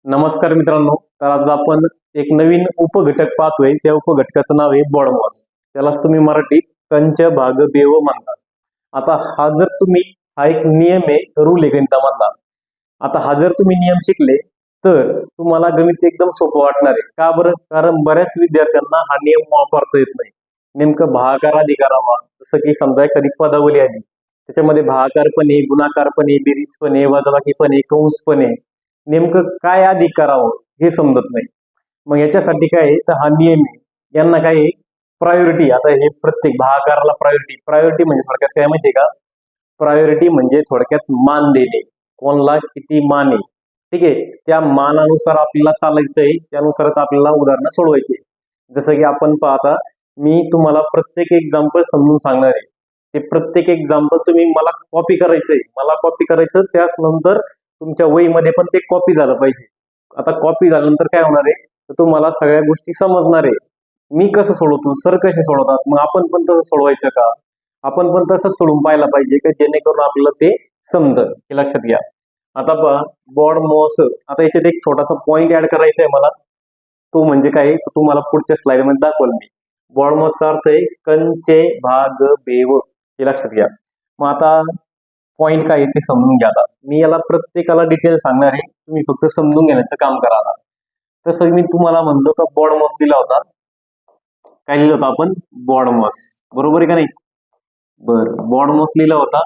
नमस्कार मित्रांनो. तर आज आपण एक नवीन उपघटक पाहतोय. त्या उपघटकाचं नाव आहे बॉडमॉस. त्यालाच तुम्ही मराठीत कंच भाग बेव म्हणतात. आता हा एक नियम आहे, रूल आहे गणितामधला. आता हा जर तुम्ही नियम शिकले तर तुम्हाला गणित एकदम सोपं वाटणार आहे. का बरं? कारण बऱ्याच विद्यार्थ्यांना हा नियम वापरता येत नाही. नेमकं भागाकार आधी करावा, जसं की समजा एखादी पदावली आली, त्याच्यामध्ये भागाकार पण आहे, गुणाकार पण आहे, बेरीज पण आहे, वजाबाकी पण आहे, कंस पण आहे. नेमकं काय आधी करावं हे समजत नाही. मग याच्यासाठी काय आहे, तर हा नियम आहे. यांना काय आहे, प्रायोरिटी. आता हे प्रत्येक भागाकाराला प्रायोरिटी म्हणजे थोडक्यात काय माहितीये का? प्रायोरिटी म्हणजे थोडक्यात मान देणे. कोणाला किती मान आहे, ठीक आहे, त्या मानानुसार आपल्याला चालायचंय, त्यानुसारच आपल्याला उदाहरणं सोडवायची. जसं की आपण पाहता, मी तुम्हाला प्रत्येक एक्झाम्पल समजून सांगणार आहे. ते प्रत्येक एक्झाम्पल तुम्ही मला कॉपी करायचं, त्याच नंतर तुमच्या वहीमध्ये पण ते कॉपी झालं पाहिजे. आता कॉपी झाल्यानंतर काय होणार आहे, तर तुम्हाला सगळ्या गोष्टी समजणार आहे. मी कसं सोडवतो, सर कसे सोडवतात, मग आपण पण तसं सोडवायचं का? आपण पण तसंच सोडून पाहायला पाहिजे का, जेणेकरून आपल्याला ते समजल. हे लक्षात घ्या. आता पहा, बॉड मॉस. आता याच्यात एक छोटासा पॉइंट ऍड करायचा आहे मला. तो म्हणजे काय, तो तुम्हाला पुढच्या स्लाइड मध्ये दाखवल मी. बॉड मॉसचा अर्थ आहे कंचे भाग बेव. हे लक्षात घ्या. मग आता पॉइंट काय आहे ते समजून घ्या. आता मी याला प्रत्येकाला डिटेल सांगणार आहे, तुम्ही फक्त समजून घेण्याचं काम करा. आता तसं मी तुम्हाला म्हणलो का बॉडमॉस लिहिला होता. काय लिहिलं होतं आपण? बॉडमॉस. बरोबर आहे का नाही? बरं, बॉडमॉस लिहिला होता,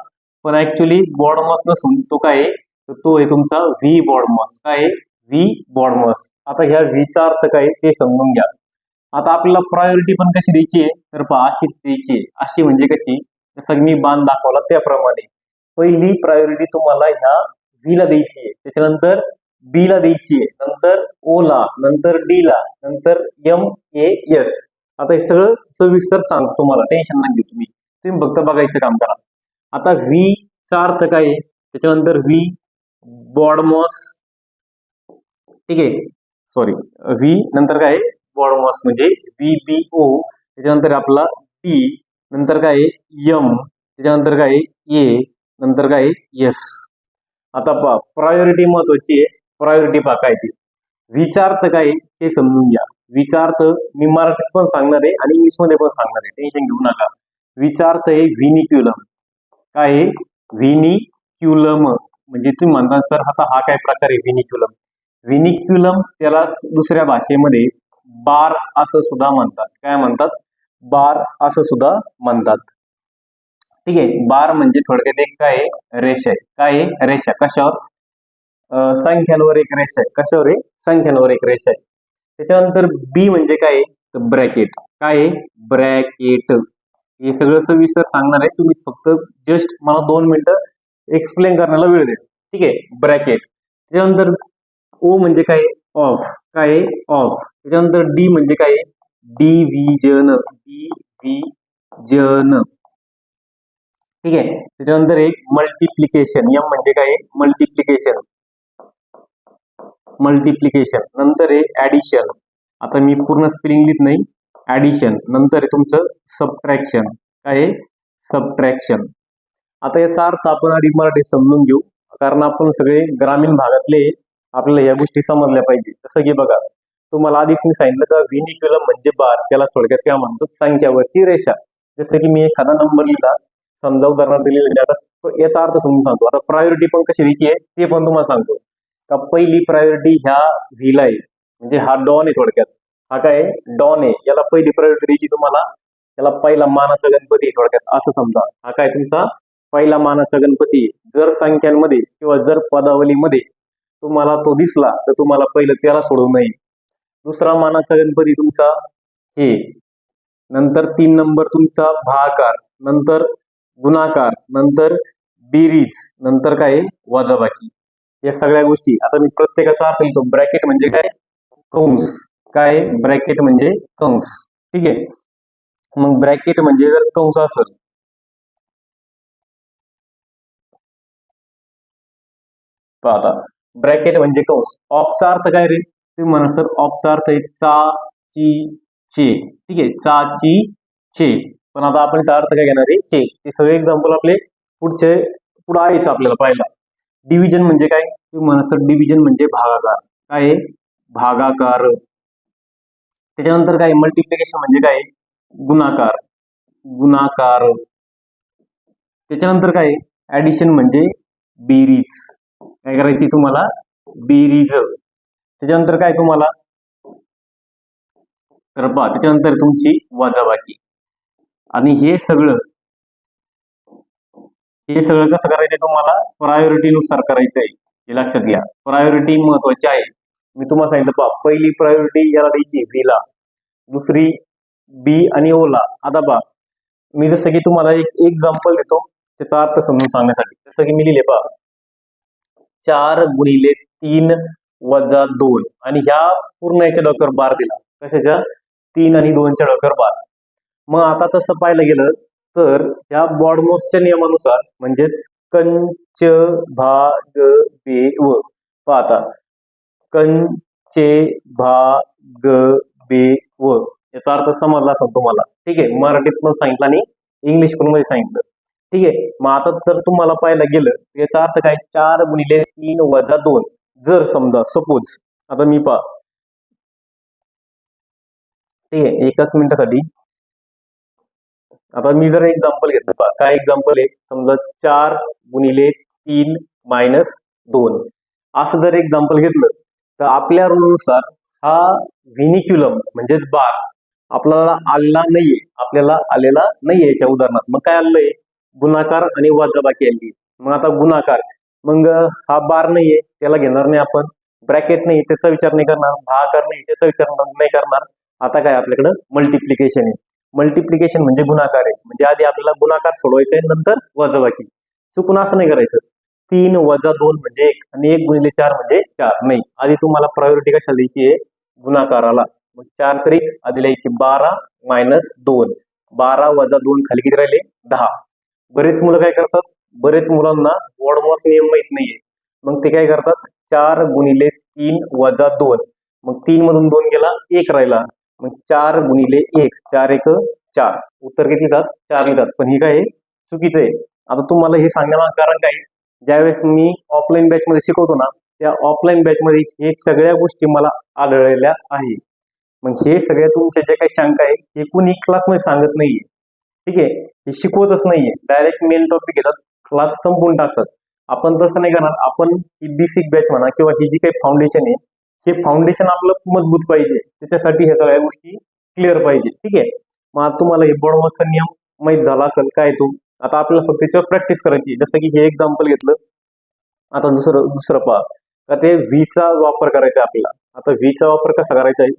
पण ऍक्च्युली बॉडमॉस नसून तो काय आहे, तर तो आहे तुमचा व्ही बॉडमॉस. काय आहे? V BODMAS. आता ह्या व्हीचा अर्थ काय ते समजून घ्या. आता आपल्याला प्रायोरिटी पण कशी द्यायची आहे, तर पहा अशीच द्यायची आहे. अशी म्हणजे कशी, जसं मी बाण दाखवला त्याप्रमाणे. पहिली प्रायोरिटी तुम्हाला ह्या व्ही ला द्यायची आहे, त्याच्यानंतर बी ला द्यायची आहे, नंतर ओ ला, नंतर डी ला, नंतर एम ए एस. आता हे सगळं सविस्तर सांगतो तुम्हाला, टेन्शन नाही घेऊ तुम्ही फक्त बघायचं काम करा. आता व्ही चा अर्थ काय आहे, त्याच्यानंतर व्ही बॉडमॉस, ठीक आहे, सॉरी, व्ही नंतर काय बॉडमॉस म्हणजे व्ही बी ओ, त्याच्यानंतर आपला डी, नंतर काय एम, त्याच्यानंतर काय ए, नंतर काय यस. आता पहा, प्रायोरिटी महत्वाची आहे. प्रायोरिटी पहा काय ती. व्हीचा अर्थ काय हे समजून घ्या. व्हीचा अर्थ मी मराठीत पण सांगणार आहे आणि इंग्लिश मध्ये पण सांगणार आहे, टेन्शन घेऊ नका. व्हीचा अर्थ आहे व्हिनिक्युलम. काय आहे? व्हिनिक्युलम. म्हणजे तुम्ही म्हणता सर आता हा काय प्रकार आहे व्हिनिक्युलम? व्हिनिक्युलम त्याला दुसऱ्या भाषेमध्ये बार असं सुद्धा म्हणतात. काय म्हणतात? बार असं सुद्धा म्हणतात. ठीक आहे. बार म्हणजे थोडक्यात एक काय आहे, रेषा आहे. काय आहे? रेषा. कशावर? संख्यांवर एक रेषा आहे. कशावर आहे? संख्यांवर एक रेषा आहे. त्याच्यानंतर बी म्हणजे काय आहे, तर ब्रॅकेट. काय आहे? ब्रॅकेट. हे सगळं सविस्तर सांगणार आहे, तुम्ही फक्त जस्ट मला 2 मिनिटं एक्सप्लेन करण्याला वेळ द्या. ठीक आहे. ब्रॅकेट. त्याच्यानंतर ओ म्हणजे काय? ऑफ. काय आहे? ऑफ. त्याच्यानंतर डी म्हणजे काय? डिव्हिजन. डिव्हिजन. ठीक आहे. त्याच्यानंतर एक मल्टिप्लिकेशन. एम म्हणजे काय? मल्टिप्लिकेशन. मल्टिप्लिकेशन. नंतर आहे ऍडिशन. आता मी पूर्ण स्पेलिंग लिहित नाही. ऍडिशन. नंतर आहे तुमचं सबट्रॅक्शन. काय आहे? सबट्रॅक्शन. आता याचा अर्थ आपण आधी मराठीत समजून घेऊ, कारण आपण सगळे ग्रामीण भागातले, आपल्याला या गोष्टी समजल्या पाहिजे. जसं की बघा, तुम्हाला आधीच मी सांगितलं का व्हिनिक्युलम म्हणजे बार, त्याला थोडक्यात काय म्हणतो, संख्यावरची रेषा. जसं की मी एखादा नंबर लिहिला, समजा उदाहरणार्थ दिलेलं, आता याचा अर्थ समजून सांगतो. आता प्रायोरिटी पण कशी द्यायची आहे ते पण तुम्हाला सांगतो. का पहिली प्रायोरिटी ह्या व्हीला आहे, म्हणजे हा डॉन आहे थोडक्यात. हा काय डॉन आहे, याला पहिली प्रायोरिटी द्यायची तुम्हाला. याला पहिला मानाचा गणपती आहे थोडक्यात असं समजा. हा काय तुमचा पहिला मानाचा गणपती. जर संख्यांमध्ये किंवा जर पदावलीमध्ये तुम्हाला तो दिसला तर तुम्हाला पहिलं त्याला सोडवू नये. दुसरा मानाचा गणपती तुमचा हे, नंतर 3 नंबर तुमचा भागाकार, नंतर गुणाकार, नंतर बेरीज, नंतर काय वजाबाकी. या सगळ्या गोष्टी आता मी प्रत्येकाचा अर्थ लिहितो. ब्रॅकेट म्हणजे काय? कंस. काय? ब्रॅकेट म्हणजे कंस. ठीक आहे. मग ब्रॅकेट म्हणजे जर कंस असेल, आता ब्रॅकेट म्हणजे कंस. ऑफचा अर्थ काय रे? तुम्ही म्हणा सर ऑफचा अर्थ आहे चा, ची, चे. ठीक आहे. चा, ची, चे. पण आता आपण त्याचा अर्थ काय घेणार आहे? चे. हे सगळे एक्झाम्पल आपले पुढे आहेच आपल्याला पाहिला. डिव्हिजन म्हणजे काय? तुम्ही म्हणा सर डिव्हिजन म्हणजे भागाकार. काय आहे? भागाकार. त्याच्यानंतर काय? मल्टिप्लिकेशन म्हणजे काय? गुणाकार. गुणाकार. त्याच्यानंतर काय? ऍडिशन म्हणजे बेरीज. काय करायची तुम्हाला? बेरीज. त्याच्यानंतर काय तुम्हाला? तर पहा, त्याच्यानंतर तुमची वजाबाकी. आणि हे सगळं कसं करायचंय तुम्हाला? प्रायोरिटीनुसार करायचंय. हे लक्षात घ्या, प्रायोरिटी महत्वाची आहे. मी तुम्हाला सांगितलं पहा, पहिली प्रायोरिटी याला द्यायची बी ला, दुसरी बी आणि ओ ला. आता पहा, मी जसं की तुम्हाला एक एक्झाम्पल देतो त्याचा अर्थ समजून सांगण्यासाठी. जसं की मी लिहिले पहा, 4 गुणिले 3 वजा 2 आणि ह्या पूर्ण याच्या डोक्यावर बार दिला. कशाच्या? 3 आणि 2 च्या डोक्यावर बार. मग आता तसं पाहायला गेलं तर ह्या बॉडमॉसच्या नियमानुसार म्हणजेच कंच भाग बे व. पहा आता, कंचे भाग बे व याचा अर्थ समजला असेल तुम्हाला. ठीक आहे, मराठीत पण सांगितलं आणि इंग्लिश पण मध्ये सांगितलं. ठीक आहे, मग आता तर तुम्हाला पाहायला गेलं याचा अर्थ काय? 4 गुणिले 3 वजा 2. जर समजा सपोज आता मी पहा, ठीक आहे, एकाच मिनिटासाठी आता मी जर एक्झाम्पल घेतलं पहा, काय एक्झाम्पल आहे? समजा 4 गुणिले 3 मायनस 2 असं जर एक्झाम्पल घेतलं तर आपल्या रूलनुसार हा व्हिनिक्युलम म्हणजेच बार आपल्याला आलेला नाहीये, याच्या उदाहरणात. मग काय आलंय? गुणाकार आणि वजाबाकी आली. मग आता गुणाकार, मग हा बार नाहीये त्याला घेणार नाही आपण, ब्रॅकेट नाही त्याचा विचार नाही करणार, भागाकार नाही त्याचा विचार नाही करणार. आता काय आपल्याकडं? मल्टिप्लिकेशन आहे. मल्टिप्लिकेशन म्हणजे गुणाकार आहे, म्हणजे आधी आपल्याला गुणाकार सोडवायचा आहे, नंतर वजाबाकी. चुकून असं नाही करायचं 3 वजा 2 म्हणजे 1 आणि 1 गुणिले 4 म्हणजे 4. नाही, आधी तुम्हाला प्रायोरिटी कशाला द्यायची आहे? गुणाकाराला. मग 4 तरी आधी लिहायची 12 मायनस 2. 12 वजा 2 खाली किती राहिले? 10. बरेच मुलं काय करतात? बरेच मुलांना बॉडमॉस नियम माहित नाहीये. मग ते काय करतात? 4 गुणिले 3 वजा 2. मग 3 मधून 2 गेला, 1 राहिला. मग 4 गुणिले 1, 4 1 4. उत्तर किती येतात? 4 येतात. पण ही काय? चुकीचं आहे. आता तुम्हाला हे सांगण्यामागं कारण काय? ज्यावेळेस मी ऑफलाईन बॅच मध्ये शिकवतो ना, त्या ऑफलाईन बॅच मध्ये हे सगळ्या गोष्टी मला आढळलेल्या आहे. मग हे सगळ्या तुमच्या ज्या काही शंका आहे हे कुणी क्लासमध्ये सांगत नाहीये. ठीक आहे, हे शिकवतच नाहीये, डायरेक्ट मेन टॉपिक घेतात, क्लास संपवून टाकतात. आपण तसं नाही करणार. आपण ही बेसिक बॅच म्हणा किंवा ही जी काही फाउंडेशन आहे, हे फाउंडेशन आपलं मजबूत पाहिजे. त्याच्यासाठी ह्या सगळ्या गोष्टी क्लिअर पाहिजे. ठीक आहे, मग आता तुम्हाला हे बॉडमॉसचा नियम माहित झाला असेल काय तो. आता आपल्याला फक्त त्याच्यावर प्रॅक्टिस करायची. जसं की हे एक्झाम्पल घेतलं, आता दुसरं पहा, का ते व्हीचा वापर करायचा आपल्याला. आता व्हीचा वापर कसा करायचा आहे?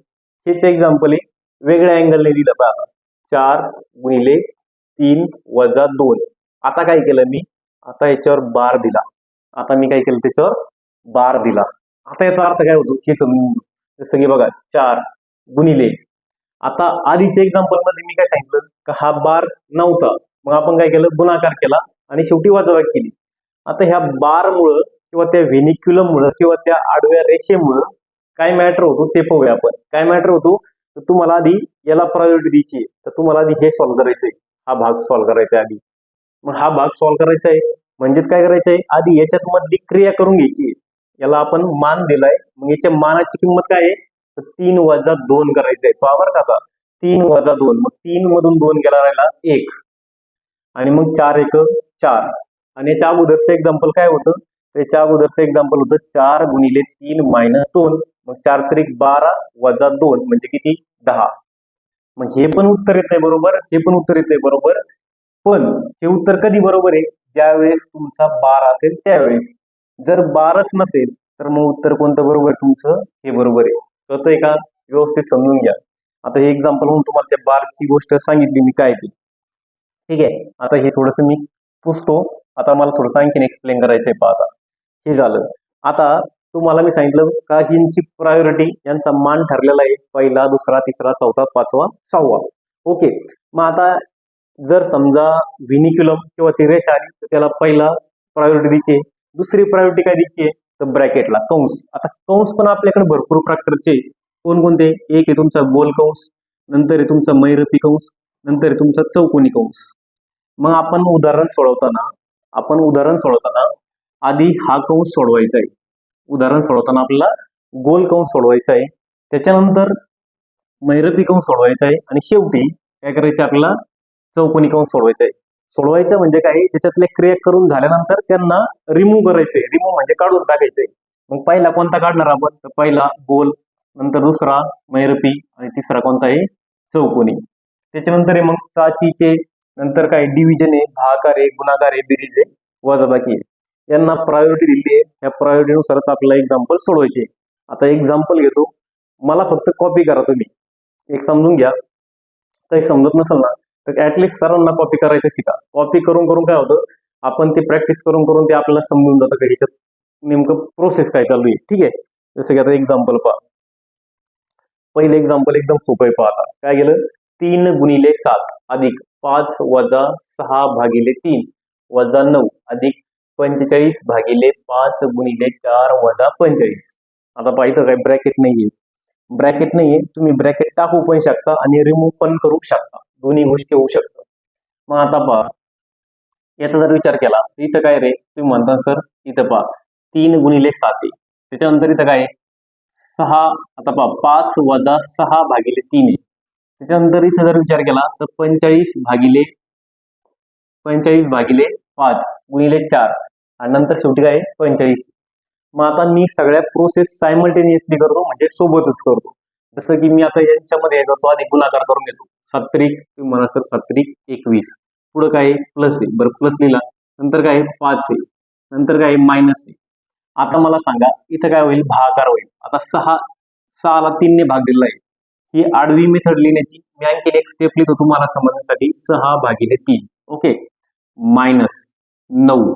हेच एक्झाम्पल आहे, वेगळ्या अँगलने दिलं पहा. आता 4 गुणिले 3 वजा 2. आता काय केलं मी? आता याच्यावर बार दिला. आता मी काय केलं? त्याच्यावर बार दिला. आता याचा अर्थ काय होतो हे समजून. जसं की बघा, 4 गुणिले, आता आधीच्या एक्झाम्पल मध्ये मी काय सांगितलं? का हा बार नव्हता, मग आपण काय केलं? गुणाकार केला आणि शेवटी वजाबाकी केली. आता ह्या बार मुळे किंवा त्या व्हिनिक्युलम मुळे किंवा त्या आडव्या रेषेमुळे काय मॅटर होतो ते पाहूया आपण. काय मॅटर होतो? तर तुम्हाला आधी याला प्रायोरिटी द्यायची, तर तुम्हाला आधी हे सॉल्व्ह करायचंय, हा भाग सॉल्व्ह करायचा आहे आधी. मग हा भाग सॉल्व्ह करायचा आहे म्हणजेच काय करायचंय? आधी याच्यात मधली क्रिया करून घ्यायची. याला आपण मान दिलाय, मग याच्या मानाची किंमत काय आहे? तर 3 वजा 2 करायचंय. पावर का? आता 3 वजा 2, मग 3 मधून 2 गेला, राहिला 1 आणि मग 4 1 4. आणि याच्या अगोदरचं एक्झाम्पल काय होतं? त्याच्या अगोदरचं एक्झाम्पल होतं 4 गुणिले 3 मायनस 2. मग 4 त्रिक 12 वजा 2 म्हणजे किती? 10. मग हे पण उत्तर येत नाही बरोबर, हे पण उत्तर येत नाही बरोबर. पण हे उत्तर कधी बरोबर आहे? ज्यावेळेस तुमचा बार असेल त्यावेळेस. जर बारच नसेल तर मग उत्तर कोणतं बरोबर? तुमचं हे बरोबर आहे. कळतंय का? व्यवस्थित समजून घ्या. आता हे एक्झाम्पल म्हणून तुम्हाला त्या बारची गोष्ट सांगितली मी काय ती. ठीक आहे, आता हे थोडस मी पुसतो. आता मला थोडंसं आणखीन एक्सप्लेन करायचंय. पाहता हे झालं. आता तुम्हाला मी सांगितलं का हिंची प्रायोरिटी यांचा मान ठरलेला आहे, पहिला, दुसरा, तिसरा, चौथा, पाचवा, 6वा. ओके, मग आता जर समजा व्हिनिक्युलम किंवा ती रेष आली तर त्याला पहिला प्रायोरिटी द्यायची. दुसरी प्रायोरिटी काय द्यायची? तर ब्रॅकेटला कंस. आता कंस पण आपल्याकडे भरपूर प्रकारचे कोणकोणते? एक आहे तुमचा गोल कंस, नंतर आहे तुमचा महिरपी कंस, नंतर आहे तुमचा चौकोनी कंस. मग आपण उदाहरण सोडवताना आधी हा कंस सोडवायचा आहे. उदाहरण सोडवताना आपल्याला गोल कंस सोडवायचा आहे, त्याच्यानंतर महिरपी कंस सोडवायचा आहे आणि शेवटी काय करायचं आपल्याला चौकोनी कंस सोडवायचा आहे. सोडवायचं म्हणजे काय, त्याच्यातले क्रिया करून झाल्यानंतर त्यांना रिमूव्ह करायचंय. रिमूव्ह म्हणजे काढून टाकायचंय. मग पहिला कोणता काढणार आपण, तर पहिला गोल, नंतर दुसरा महिरपी आणि तिसरा कोणता आहे चौकोनी. त्याच्यानंतर आहे मग चाचीचे, नंतर काय डिव्हिजन आहे, भागाकार आहे, गुणाकार आहे, बेरीज आहे, वजाबाकी आहे. यांना प्रायोरिटी दिली आहे. या प्रायोरिटीनुसारच आपल्याला एक्झाम्पल सोडवायचे. आता एक्झाम्पल घेतो, मला फक्त कॉपी करा तुम्ही. एक समजून घ्या, काही समजत नसेल ना तर ऍटलिस्ट सरांना कॉपी करायचं शिका. कॉपी करून करून काय होतं, आपण ते प्रॅक्टिस करून करून ते आपल्याला समजून जातं की ह्याच्यात नेमकं प्रोसेस काय चालू आहे. ठीक आहे, जसं की आता एक्झाम्पल पहा. पहिले एक्झाम्पल एकदम सोपं आहे. पहा आता काय गेलं, 3 गुणिले 7 अधिक 5 वजा 6 भागिले 3 वजा 9 अधिक 45 भागिले 5 गुणिले 4 वजा 45. आता पहा इथं काय ब्रॅकेट नाहीये. ब्रॅकेट नाहीये, तुम्ही ब्रॅकेट टाकू पण शकता आणि रिमूव्ह पण करू शकता. दोन्ही गोष्टी होऊ शकतात. मग आता पहा, याचा जर विचार केला तर इथं काय रे, तुम्ही म्हणता सर इथं पहा 3 गुणिले 7 आहे, त्याच्यानंतर इथं काय 6. आता पहा 5 वजा 6 भागिले 3 आहे, त्याच्यानंतर इथं जर विचार केला तर 45 भागिले 5 गुणिले 4 आणि नंतर शेवटी काय 45. मग आता मी सगळ्या प्रोसेस सायमल्टेनियसली करतो, म्हणजे सोबतच करतो. जसं की मी आता यांच्यामध्ये काय करतो, आधी गुणाकार करून घेतो. 7 तुम्ही म्हणा सर 7 21, पुढं काय प्लस आहे, बरं प्लस लिहिला, नंतर काय 5 आहे, नंतर काय मायनस आहे. आता मला सांगा इथं काय होईल, भागाकार होईल. आता 6 ला 3 ने भाग दिला आहे. ही आडवी मेथड लिहिण्याची मी आणखी एक स्टेप लिहितो तुम्हाला समजण्यासाठी. 6 भागिले 3 ओके, मायनस 9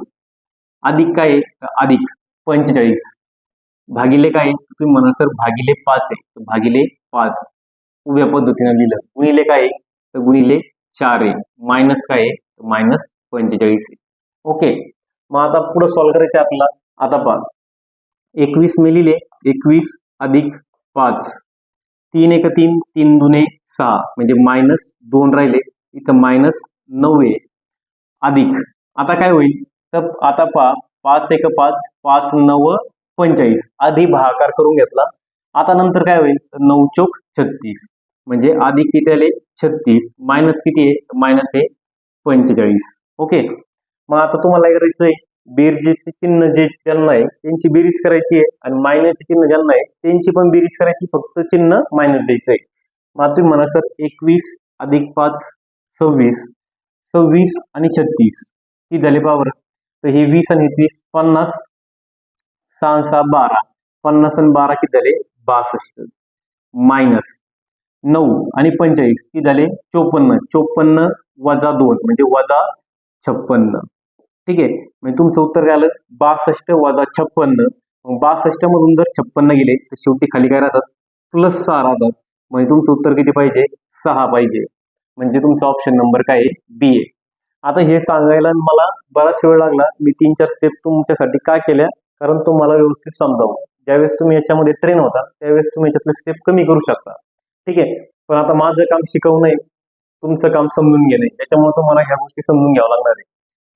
अधिक काय अधिक 45 भागिले काय, तुम्ही म्हणा सर भागिले 5 आहे, तर भागिले 5 उभ्या पद्धतीने लिहिलं, गुणिले काय तर गुणिले 4 आहे, मायनस काय आहे तर मायनस 45 आहे. ओके, मग आता पुढे सॉल्व्ह करायचं आपल्याला. आता पहा 21 मी लिहिले, 21 अधिक 5, 3 1 3, 3 दुने 6 म्हणजे मायनस 2 राहिले, इथं मायनस 9 आहे, अधिक आता काय होईल, तर आता पहा 5 1 5, 5 9 45, आधी भागाकार करून घेतला. आता नंतर काय होईल, 9 चौक 36 म्हणजे अधिक किती आले 36, मायनस किती आहे मायनस आहे 45. ओके, मग आता तुम्हाला करायचंय बेरजेचे चिन्ह जे ज्यांना आहे त्यांची बेरीज करायची आहे आणि मायनसचे चिन्ह ज्यांना आहे त्यांची पण बेरीज करायची, फक्त चिन्ह मायनस द्यायचंय. मग तुम्ही म्हणा सर 21 अधिक 5 26, 26 आणि 36 किती झाले पावर, तर हे 20 आणि 30 50, 6 6 12, 50 आणि 12 किती झाले 62, मायनस 9 आणि 45 किती झाले 54, 54 वजा 2 म्हणजे वजा 56. ठीक आहे, म्हणजे तुमचं उत्तर काय आलं 62 वजा 56. मग 62 मधून जर 56 गेले तर शेवटी खाली काय राहतात प्लस 6 राहतात. म्हणजे तुमचं उत्तर किती पाहिजे 6 पाहिजे. म्हणजे तुमचा ऑप्शन नंबर काय आहे बी आहे. आता हे सांगायला मला बराच वेळ लागला. मी 3-4 स्टेप तुमच्यासाठी काय केल्या, कारण तुम्हाला व्यवस्थित समजावं. ज्यावेळेस तुम्ही याच्यामध्ये ट्रेन होता त्यावेळेस तुम्ही याच्यातले स्टेप कमी करू शकता. ठीक आहे, पण आता माझं काम शिकवणं आहे, तुमचं काम समजून घेणे, त्याच्यामुळे तुम्हाला ह्या गोष्टी समजून घ्यावं लागणार आहे.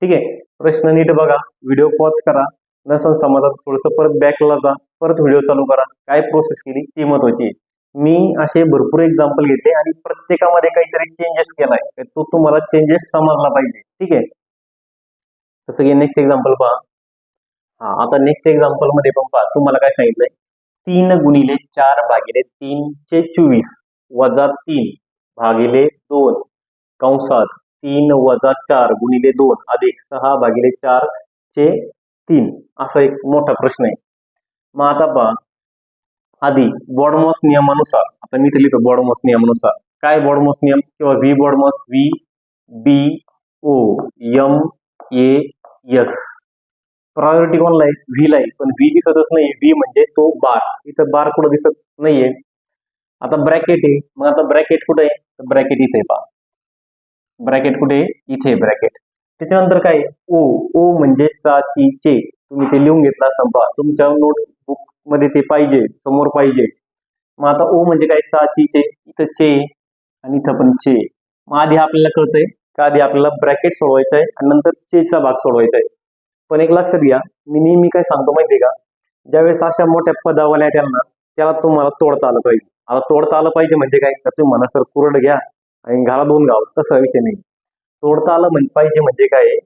ठीक आहे, प्रश्न नीट बघा, व्हिडिओ पॉज करा, नसन समजत थोडंसं परत बॅकला जा, परत व्हिडिओ चालू करा, काय प्रोसेस केली ती महत्वाची आहे. मी असे भरपूर एक्झाम्पल घेतले आणि प्रत्येकामध्ये काहीतरी चेंजेस केलाय, तो तुम्हाला चेंजेस समजला पाहिजे. ठीक आहे, जसं की नेक्स्ट एक्झाम्पल पहा. आता नेक्स्ट एक्झाम्पल मध्ये पण पहा, तुम्हाला काय सांगितलंय 3 गुणिले 4 भागिले 3 चे 24 वजा 3 भागिले 2 कंसात 3 वजा 4 गुणिले 2 अधिक 6 भागिले 4 चे 3, असा एक मोठा प्रश्न आहे. मग आता पहा, आधी बॉडमॉस नियमानुसार, आता मी लिहितो बॉडमॉस नियमानुसार, काय बॉडमॉस नियम किंवा V BODMAS, V B O M A S. Priority कोणला आहे व्ही ला आहे, पण व्ही दिसतच नाही, व्ही म्हणजे तो बार, इथं बार कुठं दिसत नाहीये. आता ब्रॅकेट आहे, मग आता ब्रॅकेट कुठे आहे, तर ब्रॅकेट इथे पहा, ब्रॅकेट कुठे इथे ब्रॅकेट. त्याच्यानंतर काय ओ, ओ म्हणजे चाचीचे, तुम्ही ते लिहून घेतला संपा, तुमच्या नोटबुक मध्ये ते पाहिजे, समोर पाहिजे. मग आता ओ म्हणजे काय चाचीचे, इथं चे आणि इथं पण चे. मग आधी आपल्याला कळतंय का, आधी आपल्याला ब्रॅकेट सोडवायचा आहे आणि नंतर चेचा भाग सोडवायचा आहे. पण एक लक्षात घ्या, मी नेहमी काय सांगतो माहितीये का, ज्यावेळेस अशा मोठ्या पदावाल्या त्यांना त्याला तुम्हाला तोडता आलं पाहिजे. आता तोडता आलं पाहिजे म्हणजे काय, तर तुम्ही म्हणा सर कुरड घ्या आणि घाला 2 गाव, तसा विषय नाही. तोडता आलं पाहिजे म्हणजे काय,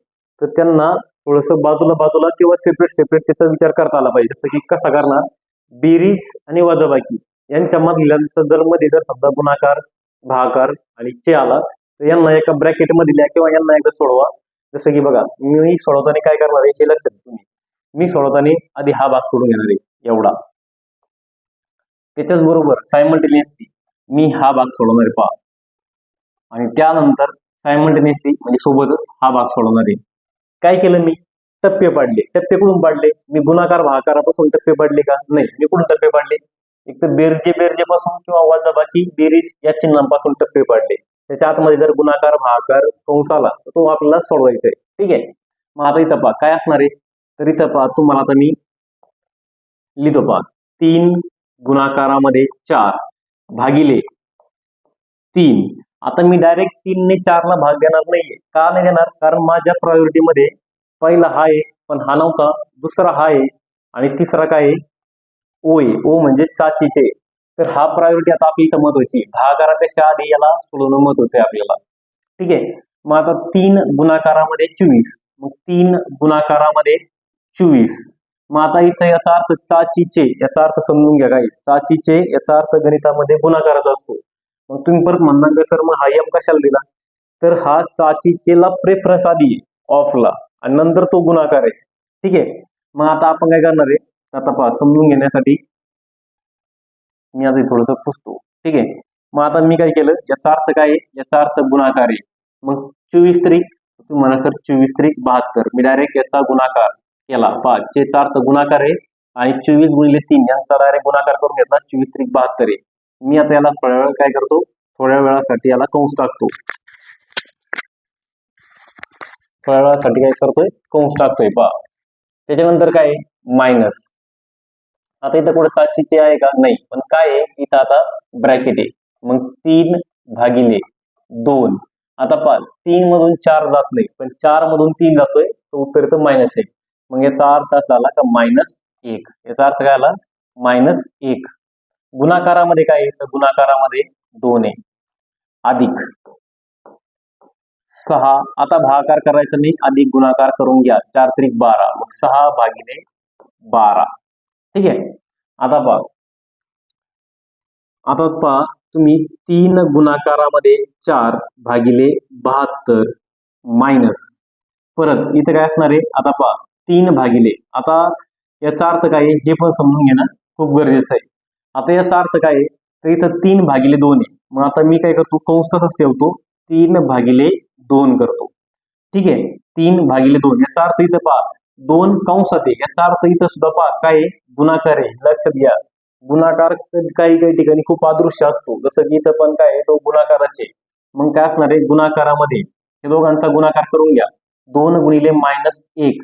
तर त्यांना थोडस बाजूला बाजूला किंवा सेपरेट सेपरेट त्याचा विचार करता आला पाहिजे. जसं की कसा करणार, बेरीज आणि वजाबाकी यांच्या मधल्या जर मध्ये जर समजा गुणाकार, भागाकार आणि चे आला, तर यांना एका ब्रॅकेट मध्ये लिहा किंवा यांना एकदा सोडवा. जसं की बघा, मी सोडवताना काय करणार आहे हे लक्षात तुम्ही, मी सोडवताना आधी हा भाग सोडून घेणार आहे एवढा, त्याच्याच बरोबर सायमल्टेनियसली मी हा भाग सोडवणार आहे पहा, आणि त्यानंतर सायमल्टेनियसली म्हणजे सोबतच हा भाग सोडवणार आहे. काय केलं मी, टप्पे पाडले. टप्पे कुठून पाडले, मी गुणाकार भागाकारापासून टप्पे पाडले का, नाही, मी कुठून टप्पे पाडले, एक तर बेरजे पासून किंवा वजाबाकी बेरीज या चिन्हांपासून टप्पे पाडले. त्याच्या आतमध्ये जर गुणाकार भागाकार कंस आला तर तो आपल्याला सोडवायचा आहे. ठीक आहे, मग आता इथं पहा काय असणार आहे, तर इथं पहा तुम्हाला आता मी लिहितो पहा, 3 गुणाकारामध्ये 4 भागिले 3. आता मी डायरेक्ट 3 ने 4 ला भाग देणार नाहीये. का नाही देणार, कारण माझ्या प्रायोरिटी मध्ये पहिला हा आहे पण हा नव्हता, दुसरा हा आहे आणि तिसरा काय आहे, ओ आहे. ओ म्हणजे चाचीचे. तर हा प्रायोरिटी आता आपली इथं महत्वाची, भागाकारापेक्षा आधी याला सोडवणं महत्वाचं आहे आपल्याला. ठीक आहे, मग आता 3 गुणाकारामध्ये 24, मग 3 गुणाकारामध्ये 24. मग आता इथं याचा अर्थ चाचीचे, याचा अर्थ समजून घ्या काय, चाचीचे याचा अर्थ गणितामध्ये गुणाकाराचा असतो. मग तुम्ही परत म्हणणार सर मग हा एम कशाला दिला, तर हा चाचीचेला प्रेफरन्स आधी ऑफला आणि नंतर तो गुणाकार आहे. ठीक आहे, मग आता आपण काय करणार आहे, आता पहा समजून घेण्यासाठी मी आता थोडंसं पुसतो. ठीक आहे, मग आता मी काय केलं, याचा अर्थ काय आहे, याचा अर्थ गुणाकार आहे. मग 24 त्रिक, तुम्ही म्हणा सर 24 त्रिक 72, मी डायरेक्ट याचा गुणाकार केला. पहा चेचा अर्थ गुणाकार आहे आणि 24 गुणिले 3 यांचा डायरेक्ट गुणाकार करून घेतला, 24 त्रिक 72 आहे. मी आता याला थोड्या वेळ काय करतो, थोड्या वेळासाठी याला कंस टाकतो. थोड्या वेळासाठी काय करतोय, कंस टाकतोय पहा. त्याच्यानंतर काय मायनस, आता इथं कुठे चाचीचे आहे का, नाही, पण काय आहे इथं आता ब्रॅकेट आहे. मग 3 भागिले 2. आता पहा 3 मधून 4 जात नाही, पण 4 मधून 3 जातोय, तो उत्तर येतं -1. मग याचा अर्थ असा आला का -1. याचा अर्थ काय आला, -1. गुणाकारामध्ये काय आहे, तर गुणाकारामध्ये 2 आहे अधिक 6. आता भागाकार करायचा नाही, अधिक गुणाकार करून घ्या, 4 त्रिक 12, मग 6 भागिले 12. ठीक आहे, आता पहा तुम्ही 3 गुणाकारामध्ये 4 भागिले 72 मायनस, परत इथं काय असणार आहे, आता पहा 3 भागिले, आता याचा अर्थ काय आहे हे पण समजून घेणं खूप गरजेचं आहे. आता याचा अर्थ काय आहे, तर इथं 3 भागिले 2 आहे. मग आता मी काय करतो, कंस तसाच ठेवतो, 3 भागिले 2 करतो. ठीक आहे, 3 भागिले 2, याचा अर्थ इथं पहा 2 कंसात आहे, याचा अर्थ इथं सुद्धा पहा काय गुणाकार आहे. लक्षात घ्या, गुणाकार काही ठिकाणी खूप अदृश्य असतो, जसं की इथं पण काय तो गुणाकाराचे. मग काय असणार आहे, गुणाकारामध्ये हे दोघांचा गुणाकार करून घ्या, 2 गुणिले -1,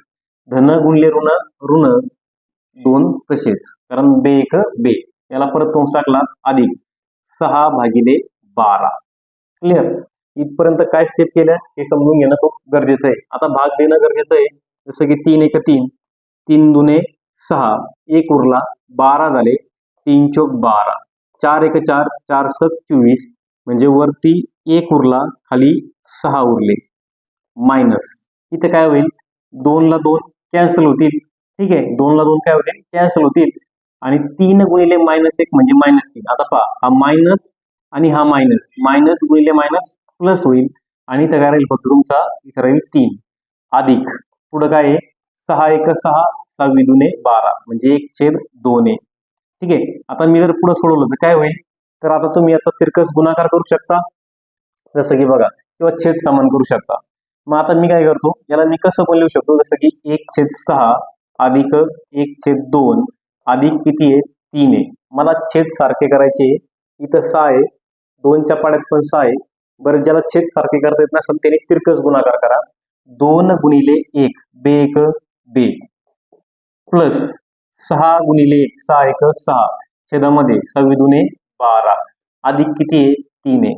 धन गुणिले ऋण ऋण 2 तसेच, कारण बे एक बे, याला परत कंस टाकला, अधिक 6 भागिले 12. क्लिअर, इथपर्यंत काय स्टेप केल्या हे समजून घेणं खूप गरजेचं आहे. आता भाग देणं गरजेचं आहे, जसं की 3 एक 3, 3 दुने 6, 1 उरला, 12 झाले, 3 चोक 12, 4 एक 4, 4 सक 24, म्हणजे वरती 1 उरला, खाली 6 उरले, मायनस, इथे काय होईल, 2 ला 2 कॅन्सल होतील. ठीक आहे, 2 ला 2 काय होतील, कॅन्सल होतील, आणि 3 गुणिले -1 म्हणजे -3. आता पहा हा मायनस आणि हा मायनस, मायनस गुणिले मायनस प्लस होईल, आणि इथं काय राहील फक्त तुमचा, इथं राहील 3 अधिक, पुढं काय आहे 6 एक 6, 6 दुने 12, म्हणजे 1/2 आहे. ठीक आहे, आता मी जर पुढे सोडवलं तर काय होईल, तर आता तुम्ही याचा तिरकस गुणाकार करू शकता, जसं की बघा, किंवा छेद समान करू शकता. मग आता मी काय करतो, याला मी कसं पण लिहू शकतो, जसं की 1/6 अधिक 1/2 अधिक किती आहे, 3 आहे. मला छेद सारखे करायचे, इथं 6 आहे, 2च्या पाड्यात पण 6 आहे. बरं, ज्याला छेद सारखे करता येत नसेल त्याने तिरकस गुणाकार करा, 2 गुणिले 1 बे एक बे, प्लस 6 गुणिले 1 6 एक 6, छेदामध्ये 6 दुने 12 अधिक किती आहे, 3 आहे.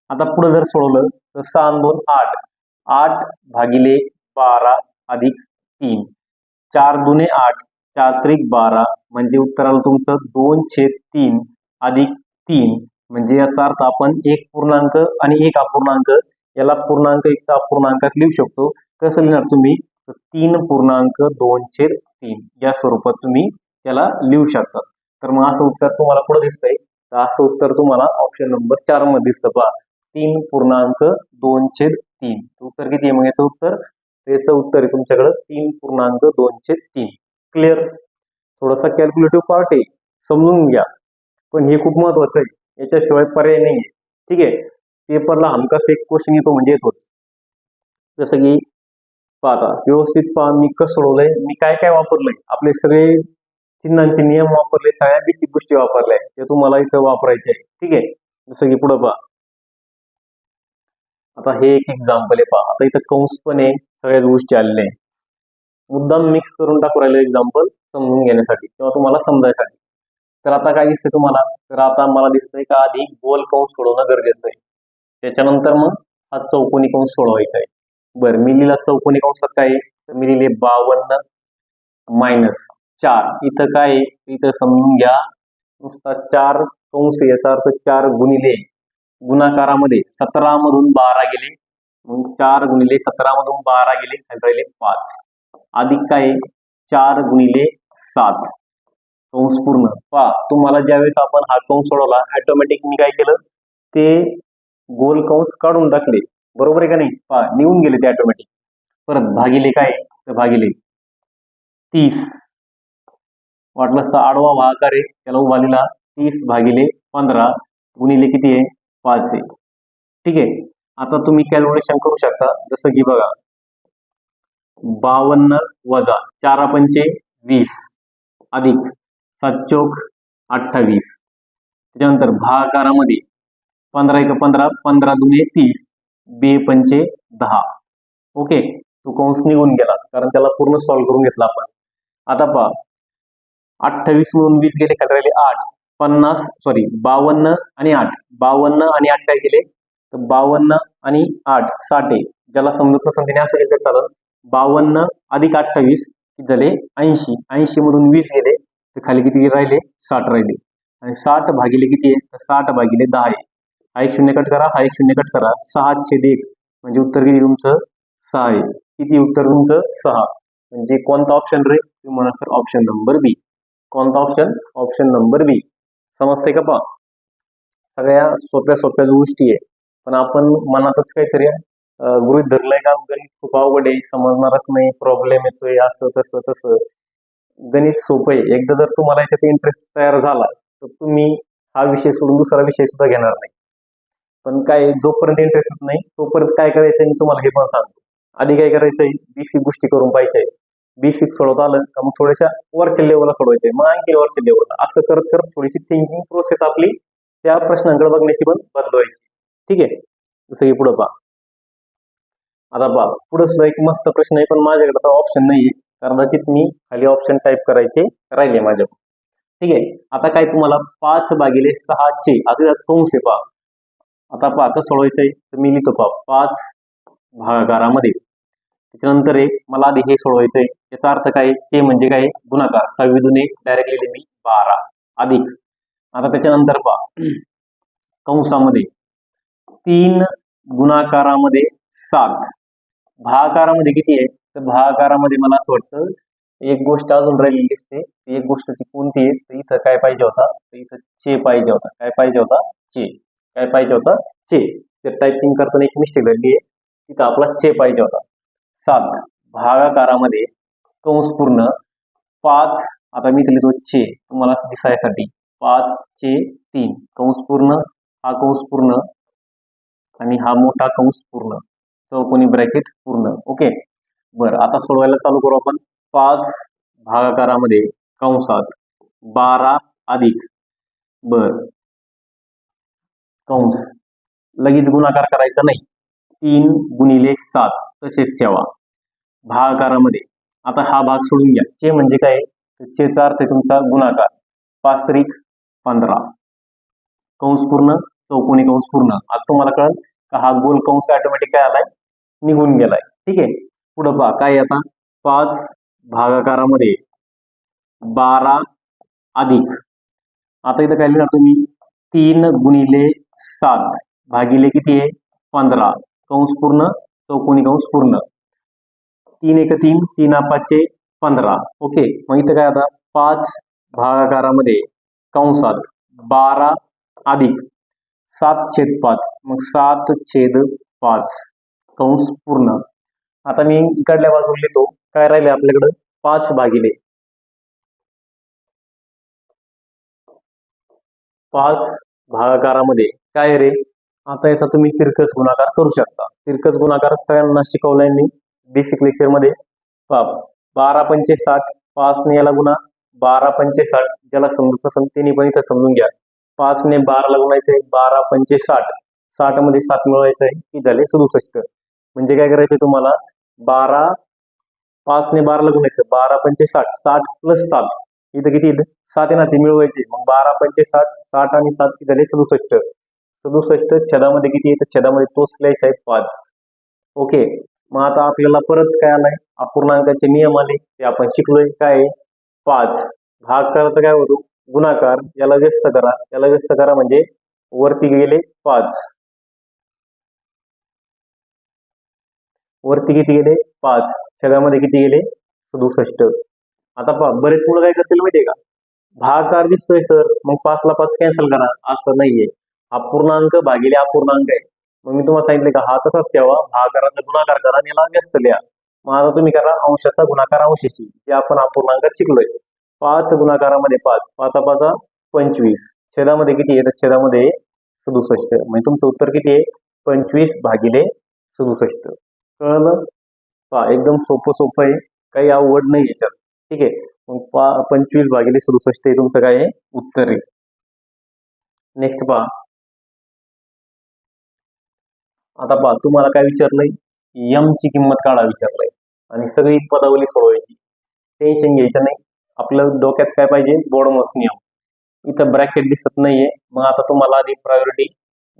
आता पुढे जर सोडवलं तर 6 2 8, 8 भागिले 12 अधिक 3, 4 दुने 8, 4 त्रिक 12 म्हणजे उत्तर आलं तुमचं 2/3 अधिक 3 म्हणजे याचा अर्थ आपण एक पूर्णांक आणि एक अपूर्णांक याला पूर्णांक एक अपूर्णांकात लिहू शकतो. कसं लिहिणार तुम्ही 3.2/3 या स्वरूपात तुम्ही त्याला लिहू शकता. तर मग असं उत्तर तुम्हाला पुढे दिसतंय. तर असं उत्तर तुम्हाला ऑप्शन नंबर 4 मध्ये दिसतं पहा 3.2/3. उत्तर किती आहे मग याचं उत्तर? याचं उत्तर आहे तुमच्याकडे 3.2/3. क्लिअर? थोडासा कॅल्क्युलेटिव्ह पार्ट आहे, समजून घ्या, पण हे खूप महत्वाचं आहे, याच्याशिवाय पर्याय नाही आहे. ठीक आहे, पेपरला हमखास एक क्वेश्चन येतो म्हणजे येतोच. जसं की पाहता व्यवस्थित पहा मी कसं सोडवलंय, मी काय काय वापरलंय, आपले सगळे चिन्हांचे नियम वापरले, सगळ्या बेसिक गोष्टी वापरल्या ते तुम्हाला इथं वापरायचे आहे. ठीक आहे, जसं की पुढे पहा. आता हे एक एक्झाम्पल आहे पहा. आता इथं कंस पण आहे, सगळ्याच गोष्टी आलेल्या आहे. मुद्दाम मिक्स करून टाकू राहिले एक्झाम्पल समजून घेण्यासाठी किंवा तुम्हाला समजायसाठी. तर आता काय दिसतंय तुम्हाला? तर आता मला दिसतंय का आधी गोल कंस सोडवणं गरजेचं आहे, त्याच्यानंतर मग हा चौकोनी कंस सोडवायचा आहे. बरं, मी लिहिला चौकोनी कंसात काय आहे, तर मी लिहिले 52 - 4. इथं काय आहे, इथं समजून घ्या, नुसता 4 कंस याचा अर्थ 4 गुणिले गुणाकारामध्ये 17 मधून 12 गेले, मग 4 गुणिले 17 मधून 12 गेले, राहिले 5 अधिक काय 4 गुणिले 7 कंस पूर्ण. पहा तुम्हाला ज्यावेळेस आपण हा कंस सोडवला ऑटोमॅटिक मी काय केलं, ते गोल कंस काढून टाकले, बरोबर आहे का नाही? पहा निघून गेले ते ऑटोमॅटिक. परत भागिले काय, तर भागिले 30. वाटलंच तर आडवा भागाकार आहे त्याला उभा लिहिला 30/15 गुणिले किती आहे 5 आहे. ठीक आहे, आता तुम्ही कॅल्क्युलेशन करू शकता. जसं की बघा 52 वजा 4 पंचे 20 अधिक 7 चौक 28. त्याच्यानंतर भागाकारामध्ये 15 × 15 15 दुने 30 बे पंचे 10. ओके, तो कंस निघून गेला कारण त्याला पूर्ण सॉल्व्ह करून घेतला आपण. आता पहा 28 मधून 20 गेले, खाली राहिले 8. 52 आणि 8, 52 आणि 8 काय केले, तर 52 आणि 8 60 आहे. ज्याला समजत नसेल त्याने असं केलं तर चालेल. 52 अधिक 28 झाले 80. 80 मधून 20 गेले तर खाली किती राहिले, 60 राहिले. आणि 60 भागिले किती आहे, तर 60 भागिले 10 आहे. हा एक शून्य कट करा, हा एक शून्य कट करा, 6/1 म्हणजे उत्तर किती तुमचं 6 आहे. किती उत्तर तुमचं 6. म्हणजे कोणता ऑप्शन रे, तुम्ही म्हणा सर ऑप्शन नंबर बी. कोणता ऑप्शन? ऑप्शन नंबर बी. समजते का? पहा सगळ्या सोप्या सोप्या गोष्टी आहे, पण आपण मनातच काहीतरी गृहीत धरलंय का गणित खूप अवघड आहे, समजणारच नाही, प्रॉब्लेम येतोय, असं तसं तसं. गणित सोपं आहे. एकदा जर तुम्हाला याच्यात इंटरेस्ट तयार झाला तर तुम्ही हा विषय सोडून दुसरा विषय सुद्धा घेणार नाही. पण काय, जोपर्यंत इंटरेस्ट नाही तोपर्यंत काय करायचंय मी तुम्हाला हे पण सांगतो. आधी काय करायचंय, बेसिक गोष्टी करून पाहिजे. बेसिक सोडवता आलं का मग थोड्याशा वरच्या लेवलला सोडवायचंय, मग आणखी वरच्या लेवलला, असं करत करत थोडीशी थिंकिंग प्रोसेस आपली त्या प्रश्नांकडे बघण्याची पण बदलवायची. ठीक आहे, जसं की पुढे पहा. आता पहा पुढे सुद्धा एक मस्त प्रश्न आहे, पण माझ्याकडे आता ऑप्शन नाहीये, कदाचित मी खाली ऑप्शन टाईप करायचे राहिले माझ्याकडे. ठीक आहे, आता काय तुम्हाला 5/6 आता कंस आहे पहा. आता पहा कसं सोडवायचंय, तर मी लिहितो पहा 5 भागाकारामध्ये, त्याच्यानंतर एक मला आधी हे सोडवायचंय. याचा अर्थ काय, चे म्हणजे काय, गुणाकार. 6 दुने डायरेक्टली लिहिले मी 12 अधिक. आता त्याच्यानंतर पहा कंसामध्ये 3 गुणाकारामध्ये 7 भागाकारामध्ये किती आहे, तर भागाकारामध्ये मला असं वाटतं एक गोष्ट अजून राहिलेली दिसते. एक गोष्ट ती कोणती आहे, तर इथं काय पाहिजे होता, तर इथं चे पाहिजे होता. काय पाहिजे होता, चे. काय पाहिजे होता, चे. ते टायपिंग करताना एक मिस्टेक झाली आहे, तिथं आपला चे पाहिजे होता. 7 भागाकारामध्ये कंस पूर्ण 5. आता मी लिहितो चे तुम्हाला दिसायसाठी 5/3 कंस पूर्ण, हा कंस पूर्ण आणि हा मोठा कंस पूर्ण, चौकोनी ब्रॅकेट पूर्ण. ओके, बरं आता सोडवायला चालू करू आपण. 5 भागाकारामध्ये कंसात 12 अधिक, बर कंस लगेच गुणाकार करायचा नाही, 3 गुणिले 7 तसेच ठेवा भागाकारामध्ये. आता हा भाग सोडून घ्या. चे म्हणजे काय, चेचा अर्थ आहे तुमचा गुणाकार. 5 त्रिक 15 कंस पूर्ण, चौकोनी कंस पूर्ण. आता तुम्हाला कळलं का हा गोल कंस ऑटोमॅटिक काय आलाय, निघून गेलाय. ठीक आहे, पुढे पहा काय आता 5 भागाकारामध्ये 12 अधिक, आता इथं काय लिहिणार तुम्ही 3 गुणिले 7 भागिले किती आहे 15 कंस पूर्ण चौकोनी कंस पूर्ण 3 एक 3 3 5 15. ओके, मग इथं काय आता 5 भागाकारामध्ये कंसात 12 अधिक 7/5 मग 7/5 कंस पूर्ण. आता मी इकडल्या बाजूला लिहितो काय राहिले आपल्याकडं 5 भागिले 5 भागाकारामध्ये काय रे, आता याचा तुम्ही तिरकस गुणाकार करू शकता. तिरकस गुणाकार सगळ्यांना शिकवलाय मी बेसिक लेक्चर मध्ये. 12 पंचे 60 5 ने याला गुणा 12 पंचे 60 ज्याला समजत नसेल त्यांनी पण इथं समजून घ्या. 5 ने 12 ला गुणायचंय 12 पंचे 60 60 मध्ये 7 मिळवायचं आहे की झाले 67. म्हणजे काय करायचंय तुम्हाला 12 5 ने 12 ला गुणायचं 12 पंचे 60 60 प्लस 7 इथं किती 7 आहे ना ती मिळवायची. मग 12 पंचे 60 60 आणि 7 किती झाले 67. 67 छेदामध्ये किती आहे तर छेदामध्ये तोच लिहायचा आहे 5. ओके, मग आता आपल्याला परत काय आलाय अपूर्णांकाचे नियम आले ते आपण शिकलोय. काय 5 भाग करायचा काय होतो गुणाकार, याला व्यस्त करा याला व्यस्त करा म्हणजे वरती गेले 5 वरती किती गेले 5 छेदामध्ये किती गेले 67. आता पहा बरेच मुलं काय करतील माहितीये का भागाकार दिसतोय सर मग 5 ला 5 कॅन्सल करा, असं नाहीये. अपूर्णांक भागिले अपूर्णांक आहे. मग मी तुम्हाला सांगितले का हा तसाच ठेवा भागाकाराचा गुणाकार करा आणि याला व्यस्त लिहा. मग आता तुम्ही करा अंशाचा गुणाकार अंशाशी जे आपण अपूर्णांकात शिकलोय. 5 गुणाकारामध्ये 5 5 5 25 छेदामध्ये किती आहे तर छेदामध्ये 67. म्हणजे तुमचं उत्तर किती आहे 25 भागिले 67. कळलं पहा एकदम सोपं आहे, काही अवघड नाही याच्यात. ठीक आहे, मग 25 भागिले 67 हे तुमचं काय आहे उत्तर आहे. नेक्स्ट पहा, आता पहा तुम्हाला काय विचारलंय यम ची किंमत काढा विचारलंय आणि सगळी पदावली सोडवायची. टेन्शन घ्यायचं नाही, आपलं डोक्यात काय पाहिजे बोडमोस नियम. इथं ब्रॅकेट दिसत नाहीये मग आता तुम्हाला आधी प्रायोरिटी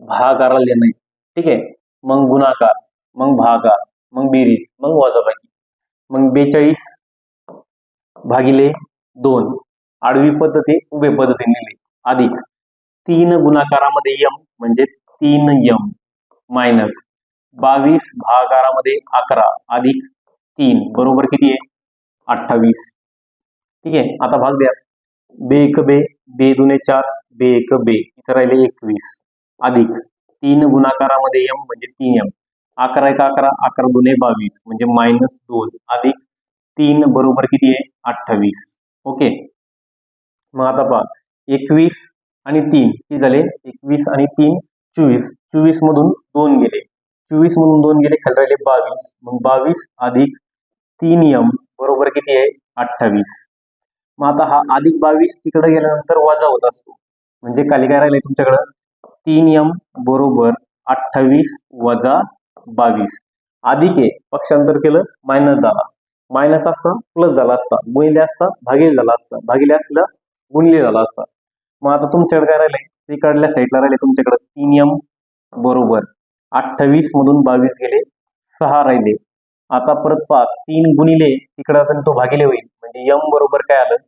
भागाकाराला देणं आहे. ठीक आहे, मग गुणाकार मग भागाकार मग बेरीज मग वजाबाकी. मग 42 भागिले 2 आडवी पद्धती उभे पद्धतीने लिहिले अधिक 3 गुणाकारामध्ये यम म्हणजे 3m मायनस 22 भागाकारामध्ये 11 अधिक 3 बरोबर किती आहे 28. ठीक आहे, आता भाग द्या 2 1 2 2 2 4 2 1 2 इथं राहिले 21 अधिक 3 गुणाकारामध्ये m म्हणजे 3m 11 1 11 11 2 22 म्हणजे -2 अधिक 3 बरोबर किती आहे 28. ओके, मग आता पहा 21 आणि 3 किती झाले 21 आणि 3 24 24 मधून 2 गेले 24 मधून 2 गेले खाली राहिले 22 मग 22 अधिक 3m बरोबर किती आहे 28. मग आता हा अधिक 22 तिकडे गेल्यानंतर वजा होत असतो म्हणजे खाली काय राहिले तुमच्याकडं 3m बरोबर 28 वजा 22 अधिक आहे पक्षांतर केलं मायनस झाला, मायनस असता प्लस झाला असता, गुणिले असता भागिले झाला असता, भागिले असला गुणिले झाला असता. मग आता तुमच्याकडे काय राहिले तिकडल्या साईडला राहिले तुमच्याकडे 3m बरोबर 28 मधून 22 गेले 6 राहिले. आता परत पहा 3 गुणिले तिकडे आता तो भागिले होईल म्हणजे m बरोबर काय आलं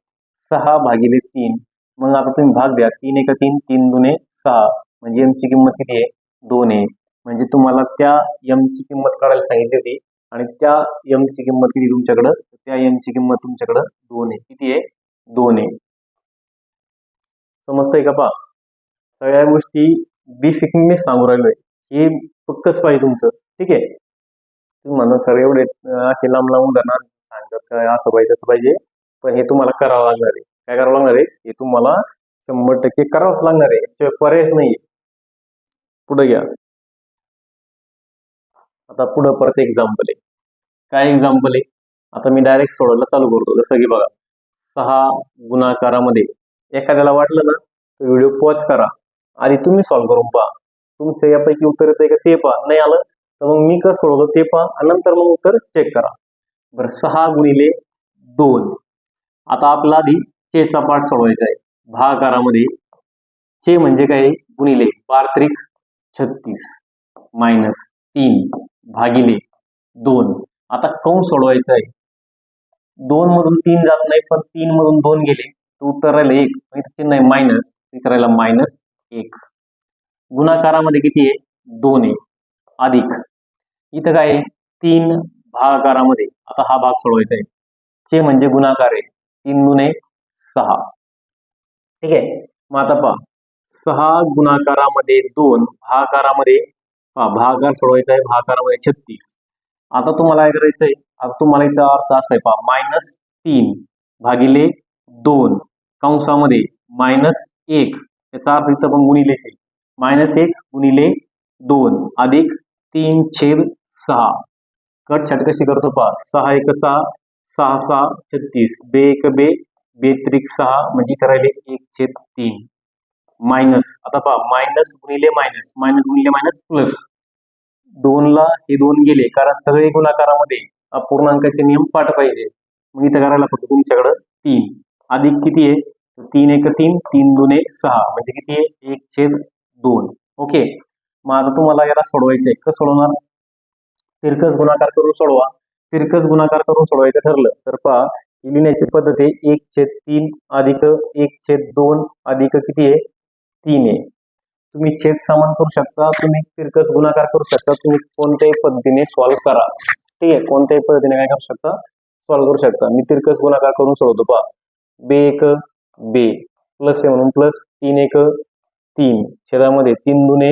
6 भागिले 3. मग आता तुम्ही भाग द्या 3 1 3 3 2 6 म्हणजे m ची किंमत किती आहे 2 आहे. म्हणजे तुम्हाला त्या m ची किंमत काढायला सांगितली होती आणि त्या m ची किंमत किती तुमच्याकडे त्या m ची किंमत तुमच्याकडे 2 आहे. किती आहे 2 आहे. समजतंय का पहा सगळ्या गोष्टी बेसिकने सांगू राहिलोय हे पक्कच पाहिजे तुमचं. ठीक आहे, तुम्ही म्हणा सर एवढे असे लांब लांब उदाहरण सांगतात काय असं पाहिजे तसं पाहिजे पण हे तुम्हाला करावं लागणार आहे. काय करावं लागणार आहे हे तुम्हाला 100% करावंच लागणार आहे, याशिवाय पर्यायच नाहीये. पुढे घ्या, आता पुढे परत एक्झाम्पल आहे. काय एक्झाम्पल आहे आता मी डायरेक्ट सोडवायला चालू करतो. जसं की बघा 6 गुणाकारामध्ये एखाद्याला वाटलं ना तर व्हिडिओ पॉज करा आणि तुम्ही सॉल्व्ह करून पहा. तुमच्या यापैकी उत्तर येतंय का ते पहा, नाही आलं तर मग मी कसं सोडवतो ते पहा आणि नंतर मग उत्तर चेक करा. बरं 6 गुणिले 2 आता आपला आधी चेचा पाठ सोडवायचा आहे. भागाकारामध्ये चे म्हणजे काय गुणिले 12 त्रिक 36 मायनस 3 भागिले 2. आता कंस सोडवायचा आहे 2 मधून 3 जात नाही, पण 3 मधून 2 गेले तर उत्तर राहिलं 1. इथे चिन्ह आहे मायनस, इथे राहिला -1. गुणाकारामध्ये किती आहे? 2 आहे. अधिक इथं काय आहे? 3 भागाकारामध्ये. आता हा भाग सोडवायचा आहे. चे म्हणजे गुणाकार आहे. 3 दुने 6. ठीक आहे. मग आता पहा 6 गुणाकारामध्ये 2, भागाकारामध्ये भागाकार सोडवायचा आहे. भागाकारामध्ये 36. आता तुम्हाला काय करायचंय? आता तुम्हाला याचा अर्थ असा आहे पहा -3 भागिले 2 कंसामध्ये -1 याचा अर्थ इथं पण गुणिलेच आहे. -1 गुणिले 2 अधिक 3/6. कटछट कशी करतो पहा 6 1 6 6 6 36 बे 1 बे 2 6 म्हणजे इथे राहिले 1/3 मायनस. आता पहा मायनस गुणिले मायनस, मायनस गुणिले मायनस प्लस. 2 ला हे 2 गेले कारण सगळे गुणाकारामध्ये अपूर्णांकाचे नियम पाठ पाहिजे. मग इथं करायला फक्त तुमच्याकडं 3 अधिक किती आहे? 3 1 3 3 2 6 म्हणजे किती आहे? 1/2. ओके. मग आता तुम्हाला याला सोडवायचं आहे. कसं सोडवणार? तिरकस गुणाकार करून सोडवा. तिरकस गुणाकार करून सोडवायचं ठरलं तर पहा लिहिण्याची पद्धत आहे 1/3 अधिक 1/2 अधिक किती आहे? 3 आहे. तुम्ही छेद समान करू शकता, तुम्ही तिरकस गुणाकार करू शकता, तुम्ही कोणत्याही पद्धतीने सॉल्व्ह करा. ठीक आहे. कोणत्याही पद्धतीने काय करू शकता? सॉल्व्ह करू शकता. मी तिरकस गुणाकार करून सोडवतो पहा. बे 1 बे प्लस आहे म्हणून प्लस 3 1 3 छेदामध्ये 3 दुने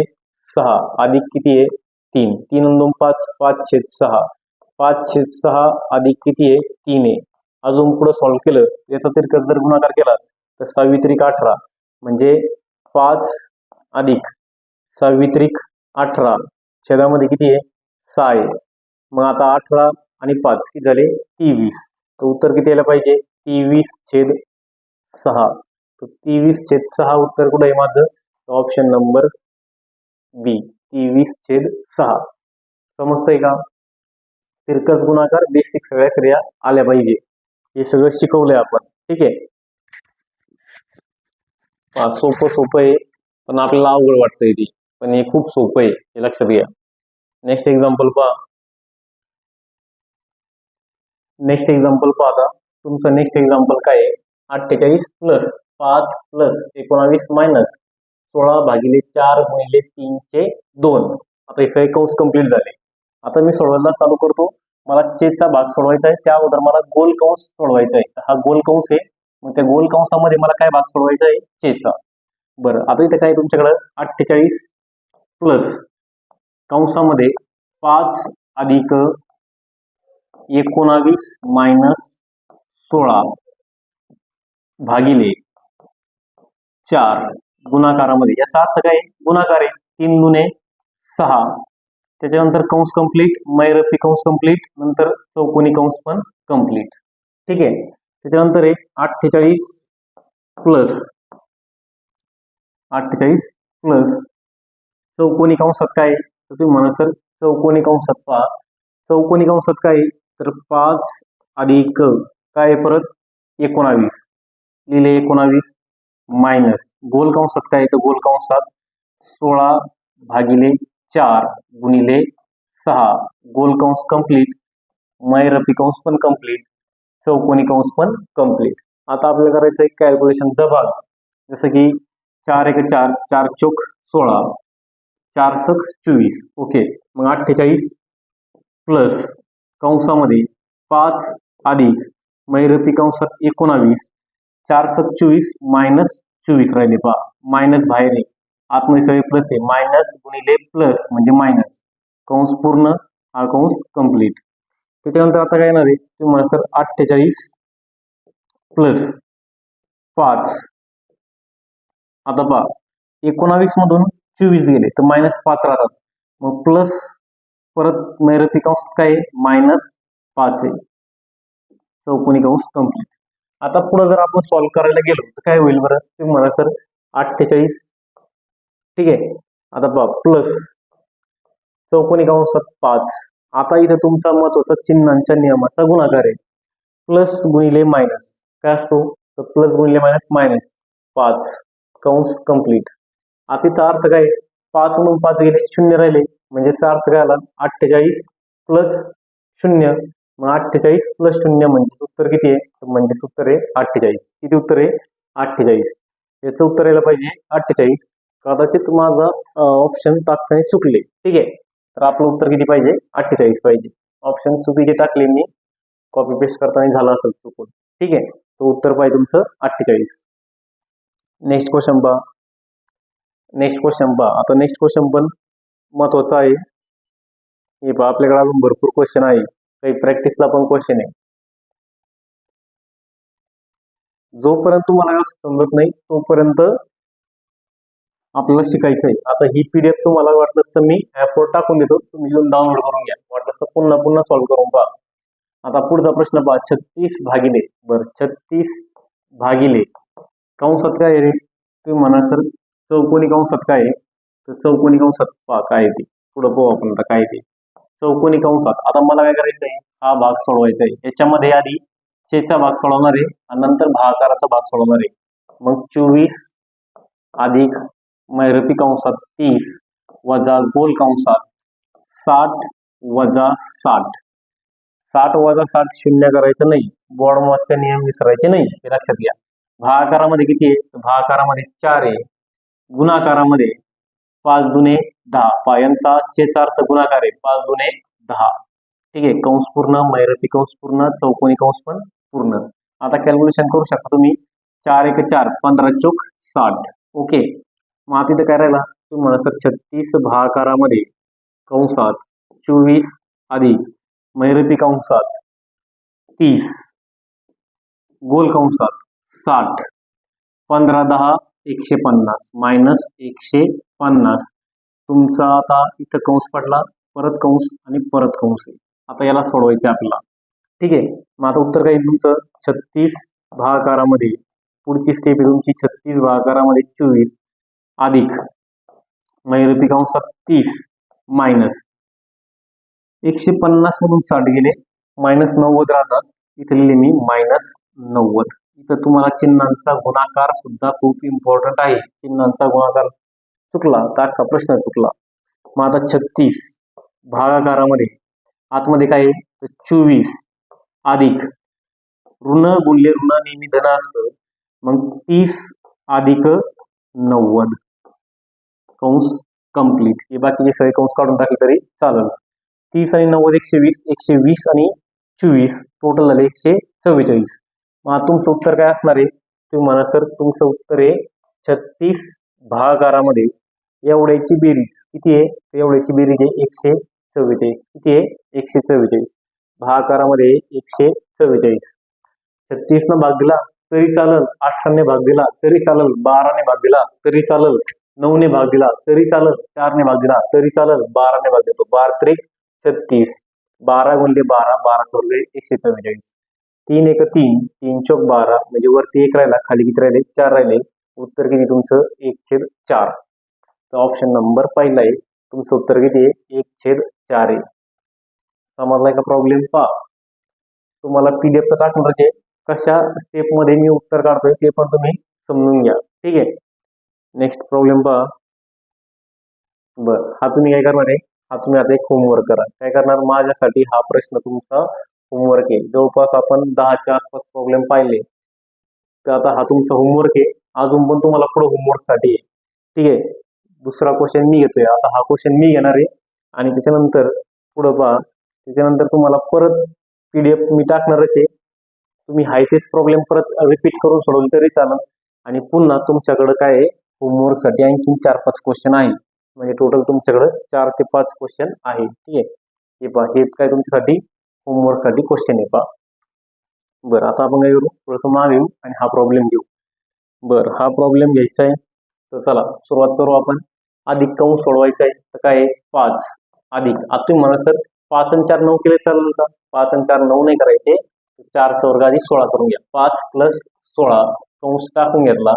6 अधिक किती आहे? 3 3 2 5 5/6 5/6 अधिक किती आहे? 3 आहे. अजून पुढे सॉल्व्ह केलं याचा तिरकस जर गुणाकार केला तर 6 त्रिक 18 म्हणजे 5 अधिक 6 18 छेदामध्ये किती आहे? 6 आहे. मग आता 18 आणि 5 किती झाले? 23. तर उत्तर किती यायला पाहिजे? 23/6. तर 23/6 उत्तर कुठे आहे माझं? ऑप्शन नंबर बी 23/6. समजतंय का? तिरकस गुणाकार बेसिक सगळ्या क्रिया आल्या पाहिजे. हे सगळं शिकवलंय आपण. ठीक आहे. सोपं आहे पण आपल्याला अवघड वाटतंय ती, पण हे खूप सोपं आहे, हे लक्षात घ्या. नेक्स्ट एक्झाम्पल पहा. नेक्स्ट एक्झाम्पल पहा. आता तुमचं नेक्स्ट एक्झाम्पल काय आहे? 48 प्लस 5 प्लस 19 मायनस 16 भागिले 4 गुणिले 3/2. आता हे सगळे कंस कंप्लीट झाले. आता मी सोडवायला चालू करतो. मला छेदचा भाग सोडवायचा आहे, त्या अगोदर मला गोल कंस सोडवायचा आहे. हा गोल कंस आहे, मग त्या गोल कंसामध्ये मला काय भाग सोडवायचा आहे? छेदचा. बरं, आता इथे काय तुमच्याकडं 48 प्लस कंसामध्ये 5 अधिक 19 मायनस 16 भागिले 4 गुणाकारामध्ये. याचा अर्थ काय? गुणाकार आहे. 3 दुने 6 त्याच्यानंतर कंस कंप्लीट, मैरपी कंस कंप्लीट, नंतर चौकोनी कंस पण कंप्लीट. ठीक आहे. त्याच्यानंतर आहे 48 प्लस चौकोनी कंसात काय? तर तुम्ही म्हणा सर चौकोनी कंसात पहा. चौकोनी कंसात काय? तर 5 अधिक काय परत 19 लिहिले 19 मायनस गोल कंसात काय? तर गोल कंसात 16 भागिले 4 गुणिले 6 गोल कंस कंप्लीट, मैरपी कंस पण कंप्लीट, चौकोनी कंस पण कंप्लीट. आता आपल्याला करायचं आहे कॅल्क्युलेशनचा भाग. जसं की 4 1 4 4 चौक 16 4 सक 24. ओके. मग 48 प्लस कंसामध्ये 5 अधिक मैरपी कंसात 19 4 सक 24 मायनस 24 राहिले पहा. मायनस बाहेर आहे, आतमध्ये सगळे प्लस आहे. मायनस गुणिले प्लस म्हणजे मायनस, कंस पूर्ण, हा कंस कंप्लीट. त्याच्यानंतर आता काय येणार आहे? तुम्ही म्हणा सर 48 प्लस 5. आता पहा 19 मधून 24 गेले तर -5 राहतात. मग प्लस परत मैरपी कंस काय? -5 आहे. चौकोनी कंस कंप्लीट. आता पुढे जर आपण सॉल्व्ह करायला गेलो तर काय होईल बरं? तुम्ही म्हणा सर 48. ठीक आहे. आता पहा प्लस चौकोनी कंसात 5. आता इथे तुमचा महत्वाचा चिन्हांच्या नियमाचा गुणाकार आहे. प्लस गुणिले मायनस काय असतो? तर प्लस गुणिले मायनस मायनस 5 कंस कंप्लीट. आता इथं अर्थ काय? 5 म्हणून 5 गेले 0 राहिले, म्हणजे अर्थ काय आला? 48 प्लस 0 मग 48 प्लस 0 म्हणजे उत्तर किती आहे? म्हणजे उत्तर आहे 48. किती उत्तर आहे? 48. याचं उत्तर यायला पाहिजे 48. कदाचित माझा ऑप्शन टाकताना चुकले. ठीक आहे, तर आपलं उत्तर किती पाहिजे? 48 पाहिजे. ऑप्शन चुकीचे टाकले मी, कॉपी पेस्ट करताना झालं असेल चुकून. ठीक आहे, तो उत्तर पाहिजे तुमचं 48. नेक्स्ट क्वेश्चन पहा. आता नेक्स्ट क्वेश्चन पण महत्वाचा आहे. हे पहा, आपल्याकडे अजून भरपूर क्वेश्चन आहे, काही प्रॅक्टिसला पण क्वेश्चन आहे. जोपर्यंत तुम्हाला समजत नाही तोपर्यंत आपल्याला शिकायचं आहे. आता ही पीडीएफ तुम्हाला वाटलंच तर मी ऍपवर टाकून देतो, तुम्ही येऊन डाउनलोड करून घ्या. वाटलंच तर पुन्हा पुन्हा सॉल्व्ह करून पहा. आता पुढचा प्रश्न पहा, 36 भागिले 36 भागिले कंसात काय आहे? तुम्ही म्हणा सर चौकोनी कंसात काय आहे? तर चौकोनी कंसात पहा काय आहे ते. पुढे पाहू आपण आता काय ते चौकोनी कंसात. आता मला काय करायचं आहे? हा भाग सोडवायचा आहे. याच्यामध्ये आधी छेदचा भाग सोडवणार आहे आणि नंतर भागाकाराचा भाग सोडवणार आहे. मग 24 अधिक महिरपी कंसात 30 वजा गोल कंसात 60 वजा 60. 60 वजा 60 शून्य करायचं नाही. बॉडमॉसचे नियम विसरायचे नाही, हे लक्षात घ्या. भागाकारामध्ये किती आहे? भागाकारामध्ये 4 आहे. गुणाकारामध्ये 5 दुने 10. यांचा छेदचा अर्थ गुणाकार आहे. 5 दुने 10. ठीक आहे, कंस पूर्ण, महिरपी कंस पूर्ण, चौकोनी कंस पण पूर्ण. आता कॅल्क्युलेशन करू शकता तुम्ही. 4 1 4, 15 चौक 60. ओके, मग आता इथं काय राहिला? तुम्ही म्हणा सर 36 भागाकारामध्ये कंसात 24 अधिक महिरपी कंसात 30 गोल कंसात 60 15 10 150 मायनस 150. तुमचा आता इथं कंस पडला, परत कंस आणि परत कंस आहे. आता याला सोडवायचं आपल्याला. ठीक आहे, मग आता उत्तर काय तुमचं? 36 भागाकारामध्ये पुढची स्टेप आहे तुमची. 36 भागाकारामध्ये 24 अधिक महिरपी कंसात 30 मायनस 150 मधून 60 गेले, मायनस 90 राहतात. इथे लिहिले मी मायनस 90. इथं तुम्हाला चिन्हांचा गुणाकार सुद्धा खूप इम्पॉर्टंट आहे. चिन्हांचा गुणाकार चुकला तर अख्खा प्रश्न चुकला. मग आता 36 भागाकारामध्ये आतमध्ये काय आहे? 24 अधिक ऋण गुणले ऋण नेहमी धन असतं. मग 30 अधिक 90 कंस कंप्लीट. हे बाकीचे सगळे कंस काढून टाकले तरी चालेल. 30 आणि 90 120, 120 आणि 24 टोटल झाले 144. मग तुमचं उत्तर काय असणार आहे? तुम्ही म्हणा सर तुमचं उत्तर आहे 36 भागाकारामध्ये एवढ्याची बेरीज किती आहे? एवढ्याची बेरीज आहे 144. किती आहे? 144. भागाकारामध्ये 144. 36 न भाग दिला तरी चालेल, 18 ने भाग दिला तरी चालेल, 12 ने भाग दिला तरी चालेल, 9 ने भाग दिला तरी चालेल, 4 ने भाग दिला तरी चालेल, 12 ने भाग देतो. 12 त्रिक 36, 12 गुणले 12, 12 चौरले 144. 3 1 3, 3 चौक 12, म्हणजे वरती 1 राहिला, खाली किती राहिले? 4 राहिले. उत्तर किती तुमचं? 1/4. तर ऑप्शन नंबर पहिला आहे. तुमचं उत्तर किती आहे? 1/4 आहे. समजलाय का प्रॉब्लेम? पहा, तुम्हाला पीडीएफ तर टाकणारच आहे, कशा स्टेप मध्ये मी उत्तर काढतोय ते पण तुम्ही समजून घ्या. ठीक आहे, नेक्स्ट प्रॉब्लेम पहा. बरं, हा तुम्ही काय करणार आहे? हा तुम्ही आता एक होमवर्क करा. काय करणार? माझ्यासाठी हा प्रश्न तुमचा होमवर्क आहे. जवळपास आपण 10च्या आसपास प्रॉब्लेम पाहिले, तर आता हा तुमचा होमवर्क आहे. अजून पण तुम्हाला पुढे होमवर्क साठी आहे. ठीक आहे, दुसरा क्वेश्चन मी घेतोय. आता हा क्वेश्चन मी घेणार आहे आणि त्याच्यानंतर पुढे पहा, त्याच्यानंतर तुम्हाला परत पीडीएफ मी टाकणारच आहे. तुम्ही हाय तेच प्रॉब्लेम परत रिपीट करून सोडवले तरी चालेल. आणि पुन्हा तुमच्याकडे काय आहे? होमवर्क साठी आणखी 4-5 क्वेश्चन आहे. म्हणजे टोटल तुमच्याकडे 4 ते 5 क्वेश्चन आहे. ठीक आहे, हे पहा, हे काय तुमच्यासाठी होमवर्क साठी क्वेश्चन आहे. पहा, बरं, आता आपण काय करू? थोडंसं मागे येऊ आणि हा प्रॉब्लेम घेऊ. बरं, हा प्रॉब्लेम घ्यायचा आहे, तर चला सुरुवात करू आपण. अधिक कंस सोडवायचा आहे. तर काय आहे? 5 अधिक, आता तुम्ही म्हणा सर 5 आणि 4 9 केले चालेल का? 5 आणि 4 9 नाही करायचे, 4चा वर्ग आधी 16 करून घ्या. 5 + 16 कंस टाकून घेतला.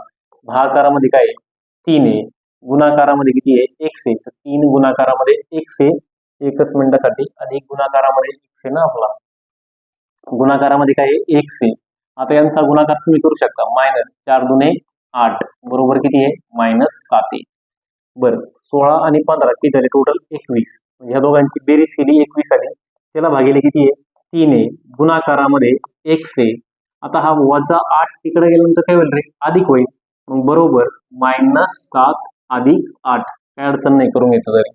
भागाकारामध्ये काय आहे? 3 आहे. गुणाकारामध्ये किती आहे? x आहे. तर 3 गुणाकारामध्ये x आहे. एकच मिनिटासाठी अधिक गुणाकारामध्ये x आहे ना आपला. गुणाकारामध्ये काय आहे? x आहे. आता यांचा गुणाकार तुम्ही करू शकता. -4 दुने 8 बरोबर किती आहे? -7 आहे. बरं, 16 आणि 15 किती झाले? टोटल 21. म्हणजे ह्या दोघांची बेरीज केली 21 आली. त्याला भागिले किती आहे? 3 आहे, गुणाकारामध्ये x आहे. आता हा -8 तिकडे गेल्यानंतर काय होईल रे, अधिक होईल. मग बरोबर -7 अधिक 8, काय अडचण नाही, करून घेतो तरी.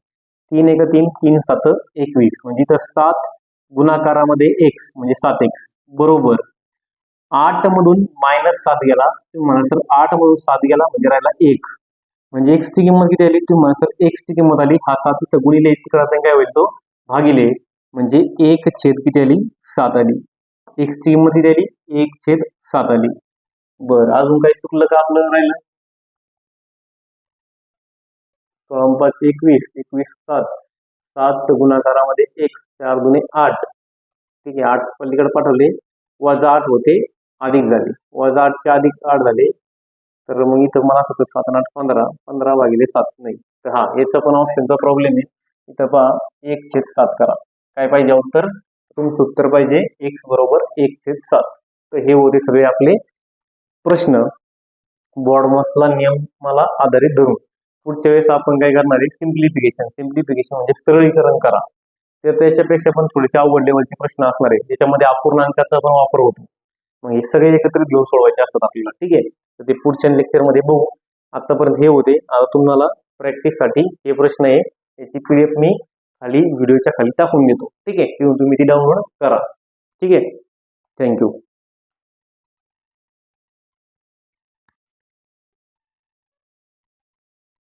3 एक 3, 3 7 21, म्हणजे इथं 7 गुणाकारामध्ये x म्हणजे 7x बरोबर 8 मधून -7 गेला, तुम्ही म्हणा सर 8 मधून 7 गेला म्हणजे राहिला 1, म्हणजे x ची किंमत किती आली, तुम्ही म्हणा सर x ची किंमत आली, हा 7 इथं गुणिले तिकडे काय होईल तो भागिले, म्हणजे 1/7 किती आली, 7 आली. x ची किंमत किती आली, 1/7 आली. बरं, अजून काही चुकलं का आपलं राहिलं? 21, 21 7, 7 गुणाकारामध्ये x, 4 दुणे 8, ठीक आहे, 8 पलीकडे पाठवले, -8 होते, अधिक झाले, -8 चे अधिक 8 झाले, तर मग इथं मला असं 7 आणि 8 15, 15 भागिले 7 नाही. तर हा याचा पण ऑप्शनचा प्रॉब्लेम आहे. इथं पहा 1/7 करा. काय पाहिजे उत्तर? तुमचं उत्तर पाहिजे x बरोबर 1/7. तर हे होते सगळे आपले प्रश्न बॉडमॉसला नियमाला आधारित धरून. पुढच्या वेळेस आपण काय करणार आहे, सिम्प्लिफिकेशन. सिम्प्लिफिकेशन म्हणजे सरळीकरण करा. तर त्याच्यापेक्षा पण थोडेसे अवघड लेवलचे प्रश्न असणार आहे, ज्याच्यामध्ये अपूर्णांकाचा पण वापर होतो. मग हे सगळे एकत्रित घेऊन सोडवायचे असतात आपल्याला, ठीक आहे. तर ते पुढच्या लेक्चरमध्ये बघू. आतापर्यंत हे होते. आता तुम्हाला प्रॅक्टिससाठी हे प्रश्न आहे, याची PDF मी खाली व्हिडिओच्या खाली टाकून देतो, ठीक आहे. तुम्ही ती डाउनलोड करा, ठीक आहे. थँक्यू.